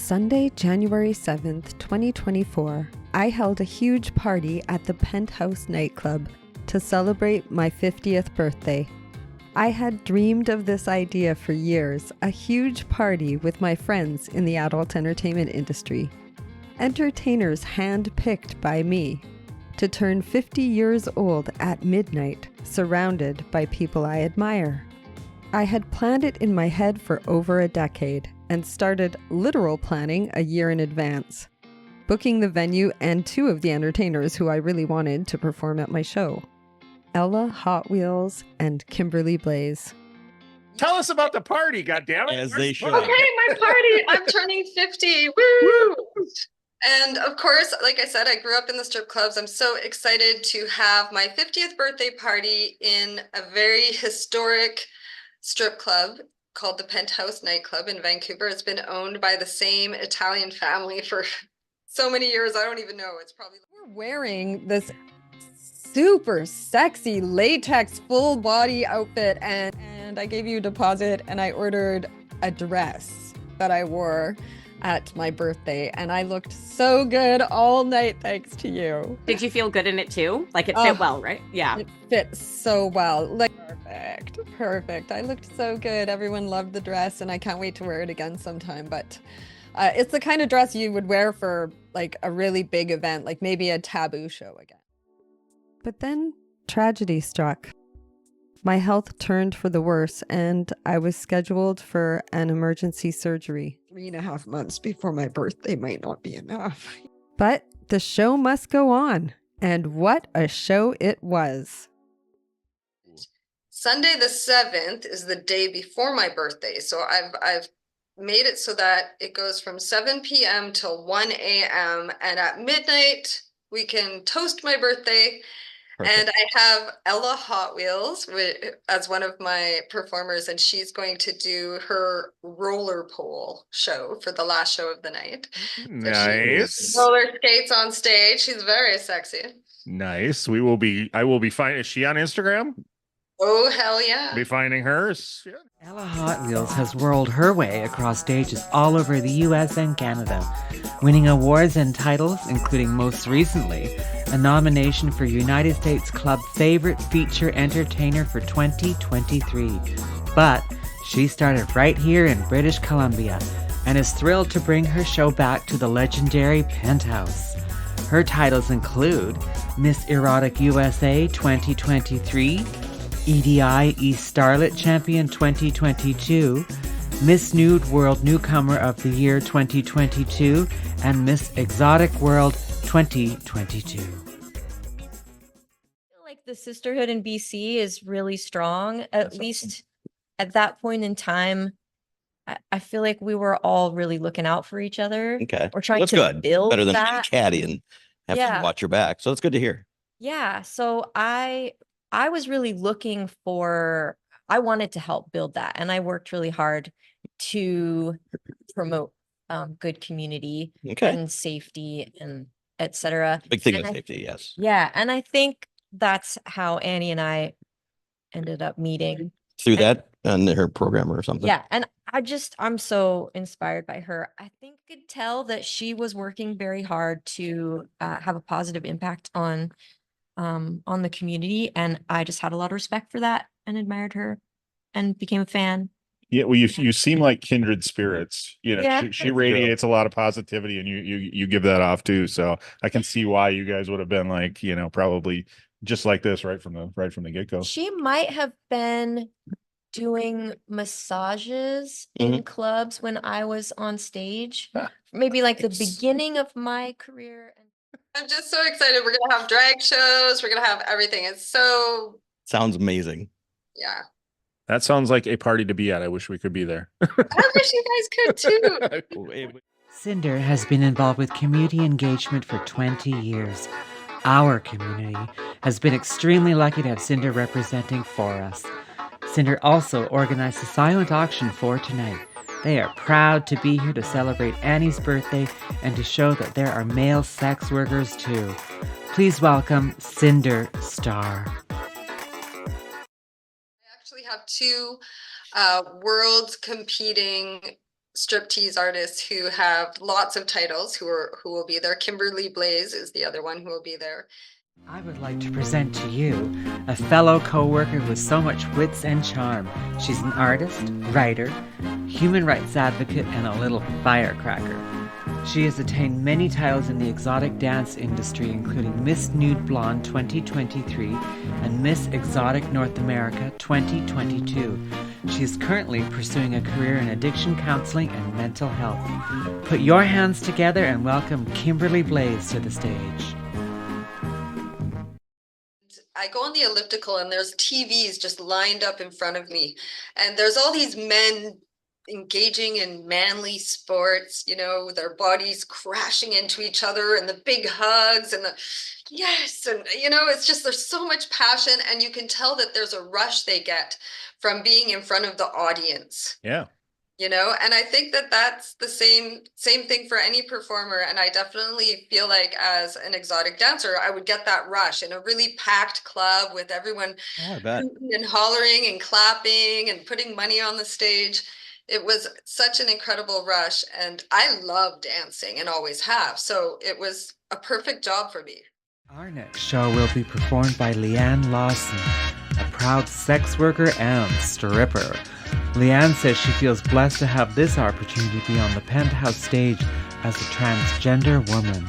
Sunday, January 7th, 2024, I held a huge party at the Penthouse Nightclub to celebrate my 50th birthday. I had dreamed of this idea for years, a huge party with my friends in the adult entertainment industry. Entertainers hand-picked by me to turn 50 years old at midnight, surrounded by people I admire. I had planned it in my head for over a decade and started literal planning a year in advance, booking the venue and two of the entertainers who I really wanted to perform at my show, Ella Hot Wheels and Kimberly Blaze. Tell us about the party, goddammit. As they should. Okay, my party. I'm turning 50. Woo! And of course, like I said, I grew up in the strip clubs. I'm so excited to have my 50th birthday party in a very historic strip club called the Penthouse Nightclub in Vancouver. It's been owned by the same Italian family for so many years. I don't even know. It's probably... We're wearing this super sexy latex full body outfit and I gave you a deposit and I ordered a dress that I wore at my birthday and I looked so good all night thanks to you. Did you feel good in it too? Like it fit well, right? Yeah. It fit so well. Like perfect. I looked so good. Everyone loved the dress and I can't wait to wear it again sometime. But it's the kind of dress you would wear for like a really big event, like maybe a Taboo show again. But then tragedy struck. My health turned for the worse and I was scheduled for an emergency surgery. 3.5 months before my birthday might not be enough. But the show must go on. And what a show it was. Sunday the 7th is the day before my birthday. So I've made it so that it goes from 7 p.m. till 1 a.m. And at midnight, we can toast my birthday. Perfect. And I have Ella Hot Wheels as one of my performers, and she's going to do her roller pole show for the last show of the night. Nice. So roller skates on stage. She's very sexy. Nice. I will be finding. Is she on Instagram? Oh, hell yeah. Be finding hers. Yeah. Ella Hot Wheels has whirled her way across stages all over the US and Canada, winning awards and titles, including most recently, a nomination for United States Club Favorite Feature Entertainer for 2023. But she started right here in British Columbia and is thrilled to bring her show back to the legendary Penthouse. Her titles include Miss Erotic USA 2023, EDI East Starlet Champion 2022, Miss Nude World Newcomer of the Year 2022, and Miss Exotic World 2022. I feel like the sisterhood in BC is really strong. At least at that point in time, I feel like we were all really looking out for each other. Okay. We're trying That's to good. build Better than that. catty and have to watch your back. So it's good to hear. Yeah. So I was really looking for, I wanted to help build that. And I worked really hard to promote good community and safety and et cetera. Big thing is safety, yes. Yeah. And I think that's how Annie and I ended up meeting. Through that and her program or something. Yeah. And I'm so inspired by her. I think I could tell that she was working very hard to have a positive impact on the community. And I just had a lot of respect for that and admired her and became a fan. Yeah, well, you seem like kindred spirits. You know, Yeah. she radiates a lot of positivity, and you give that off too. So I can see why you guys would have been like, you know, probably just like this right from the get go. She might have been doing massages in clubs when I was on stage, maybe like the beginning of my career. I'm just so excited. We're going to have drag shows. We're going to have everything. It's so... Sounds amazing. Yeah. That sounds like a party to be at. I wish we could be there. I wish you guys could too. Cinder has been involved with community engagement for 20 years. Our community has been extremely lucky to have Cinder representing for us. Cinder also organized a silent auction for tonight. They are proud to be here to celebrate Annie's birthday and to show that there are male sex workers too. Please welcome Cinder Star. I actually have two world competing striptease artists who have lots of titles who will be there. Kimberly Blaze is the other one who will be there. I would like to present to you a fellow co-worker with so much wits and charm. She's an artist, writer, human rights advocate, and a little firecracker. She has attained many titles in the exotic dance industry, including Miss Nude Blonde 2023 and Miss Exotic North America 2022. She is currently pursuing a career in addiction counseling and mental health. Put your hands together and welcome Kimberly Blaze to the stage. I go on the elliptical and there's TVs just lined up in front of me. And there's all these men engaging in manly sports, you know, with their bodies crashing into each other and the big hugs and the yes. And, you know, it's just there's so much passion and you can tell that there's a rush they get from being in front of the audience. Yeah. You know, and I think that that's the same thing for any performer. And I definitely feel like as an exotic dancer, I would get that rush in a really packed club with everyone hooting and hollering and clapping and putting money on the stage. It was such an incredible rush. And I love dancing and always have. So it was a perfect job for me. Our next show will be performed by Leanne Lawson, a proud sex worker and stripper. Leanne says she feels blessed to have this opportunity to be on the Penthouse stage as a transgender woman.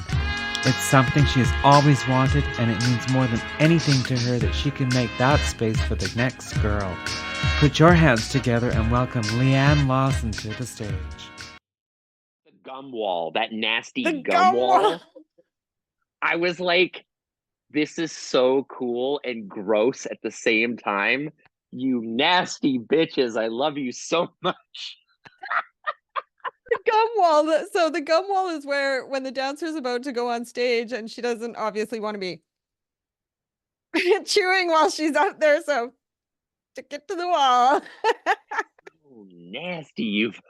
It's something she has always wanted, and it means more than anything to her that she can make that space for the next girl. Put your hands together and welcome Leanne Lawson to the stage. The gum wall, that nasty gum wall. I was like, this is so cool and gross at the same time. You nasty bitches. I love you so much. The gum wall. So the gum wall is where when the dancer's about to go on stage and she doesn't obviously want to be chewing while she's up there. So to get to the wall. Oh, nasty. You've.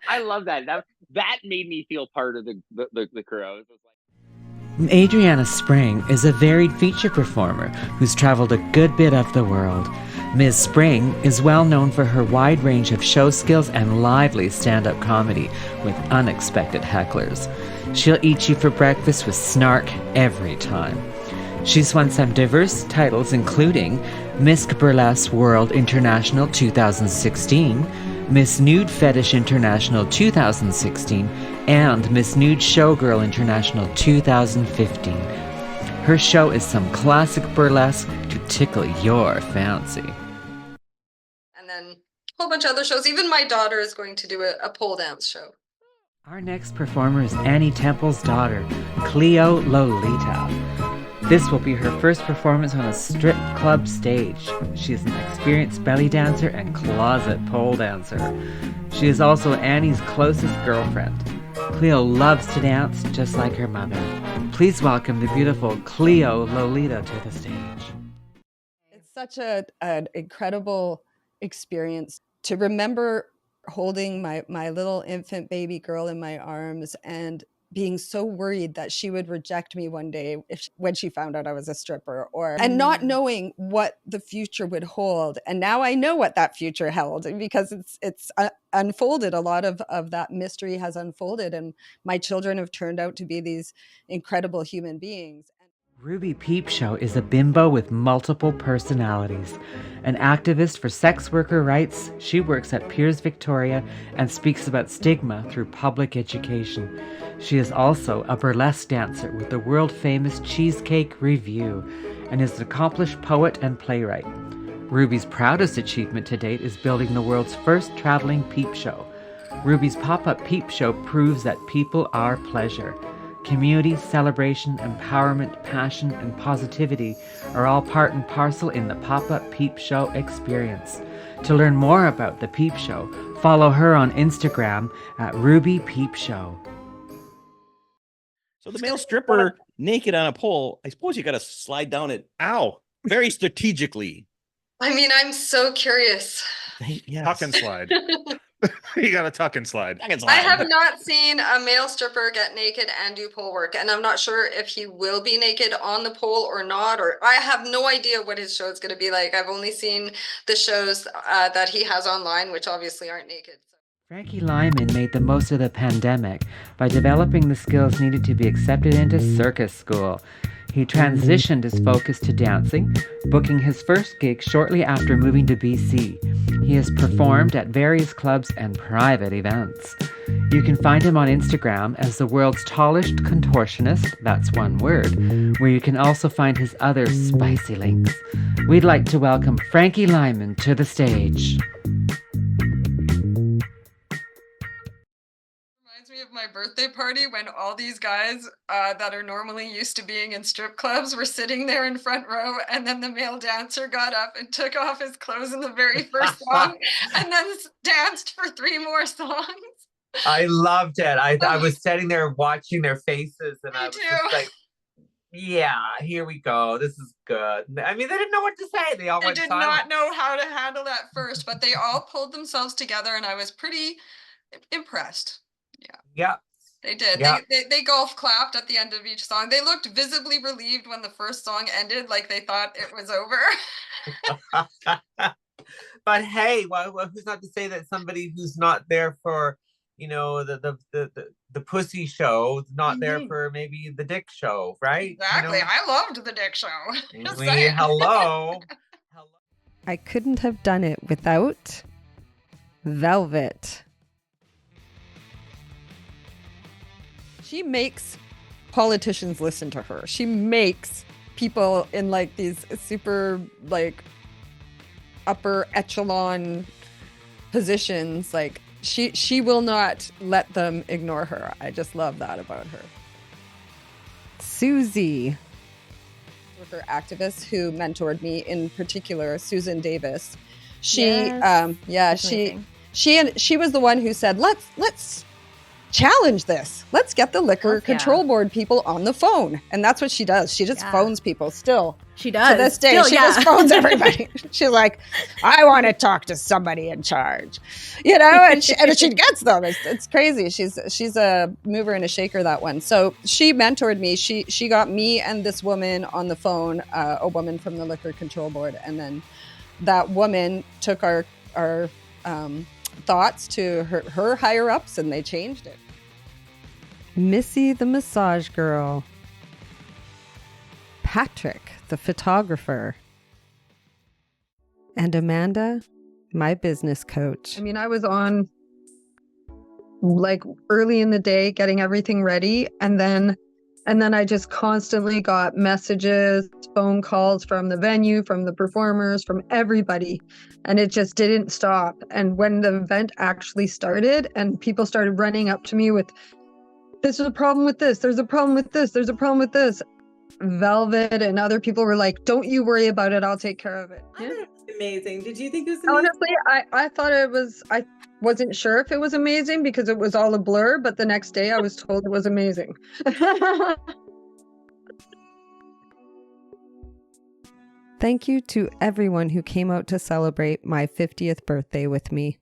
I love that. That made me feel part of the crew. I was like, Adriana Spring is a varied feature performer who's traveled a good bit of the world. Ms. Spring is well known for her wide range of show skills and lively stand-up comedy with unexpected hecklers. She'll eat you for breakfast with snark every time. She's won some diverse titles including Miss Burlesque World International 2016, Miss Nude Fetish International 2016, and Miss Nude Showgirl International 2015. Her show is some classic burlesque to tickle your fancy. And then a whole bunch of other shows. Even my daughter is going to do a pole dance show. Our next performer is Annie Temple's daughter, Cleo Lolita. This will be her first performance on a strip club stage. She is an experienced belly dancer and closet pole dancer. She is also Annie's closest girlfriend. Cleo loves to dance just like her mother. Please welcome the beautiful Cleo Lolita to the stage. It's such an incredible experience to remember holding my little infant baby girl in my arms and being so worried that she would reject me one day when she found out I was a stripper, and not knowing what the future would hold. And now I know what that future held because it's unfolded. A lot of that mystery has unfolded, and my children have turned out to be these incredible human beings. Ruby Peep Show is a bimbo with multiple personalities. An activist for sex worker rights, she works at Piers Victoria and speaks about stigma through public education. She is also a burlesque dancer with the world-famous Cheesecake Review and is an accomplished poet and playwright. Ruby's proudest achievement to date is building the world's first traveling peep show. Ruby's pop-up peep show proves that people are pleasure. Community, celebration, empowerment, passion, and positivity are all part and parcel in the Pop-Up Peep Show experience. To learn more about the Peep Show, follow her on Instagram at Ruby Peep Show. So the male stripper naked on a pole, I suppose you got to slide down it. Ow. Very strategically. I mean, I'm so curious. Yes. Tuck and slide. You got to tuck and slide. I have not seen a male stripper get naked and do pole work, and I'm not sure if he will be naked on the pole or not, or I have no idea what his show is going to be like. I've only seen the shows that he has online, which obviously aren't naked. Frankie Lyman made the most of the pandemic by developing the skills needed to be accepted into circus school. He transitioned his focus to dancing, booking his first gig shortly after moving to BC. He has performed at various clubs and private events. You can find him on Instagram as the world's tallest contortionist, that's one word, where you can also find his other spicy links. We'd like to welcome Frankie Lyman to the stage. Me of my birthday party when all these guys that are normally used to being in strip clubs were sitting there in front row, and then the male dancer got up and took off his clothes in the very first song and then danced for 3 more songs. I loved it. I was sitting there watching their faces, and I was just like, yeah, here we go. This is good. I mean, they didn't know what to say. They did not know how to handle it at first, but they all pulled themselves together, and I was pretty impressed. Yeah. They did. Yeah. They golf clapped at the end of each song. They looked visibly relieved when the first song ended, like they thought it was over. But hey, well, who's not to say that somebody who's not there for, the pussy show, not there for maybe the dick show, right? Exactly. I loved the dick show. Hello. I couldn't have done it without Velvet. She makes politicians listen to her. She makes people in like these super like upper echelon positions, like she will not let them ignore her. I just love that about her. Susie. Worker activist who mentored me, in particular Susan Davis. She she was the one who said, let's challenge this. Let's get the liquor control board people on the phone. And that's what she does. She just phones people still. She does. To this day, she just phones everybody. She's like, I want to talk to somebody in charge. And she gets them. It's crazy. She's a mover and a shaker, that one. So she mentored me. She got me and this woman on the phone, a woman from the liquor control board. And then that woman took our thoughts to her higher ups, and they changed it. Missy the massage girl. Patrick the photographer. And Amanda, my business coach. I mean, I was on like early in the day getting everything ready, and then I just constantly got messages, phone calls from the venue, from the performers, from everybody. And it just didn't stop. And when the event actually started and people started running up to me with, this is a problem with this, there's a problem with this, there's a problem with this. Velvet and other people were like, don't you worry about it, I'll take care of it. I thought it was amazing. Did you think it was amazing? Honestly, I thought it was, I wasn't sure if it was amazing because it was all a blur, but the next day I was told it was amazing. Thank you to everyone who came out to celebrate my 50th birthday with me.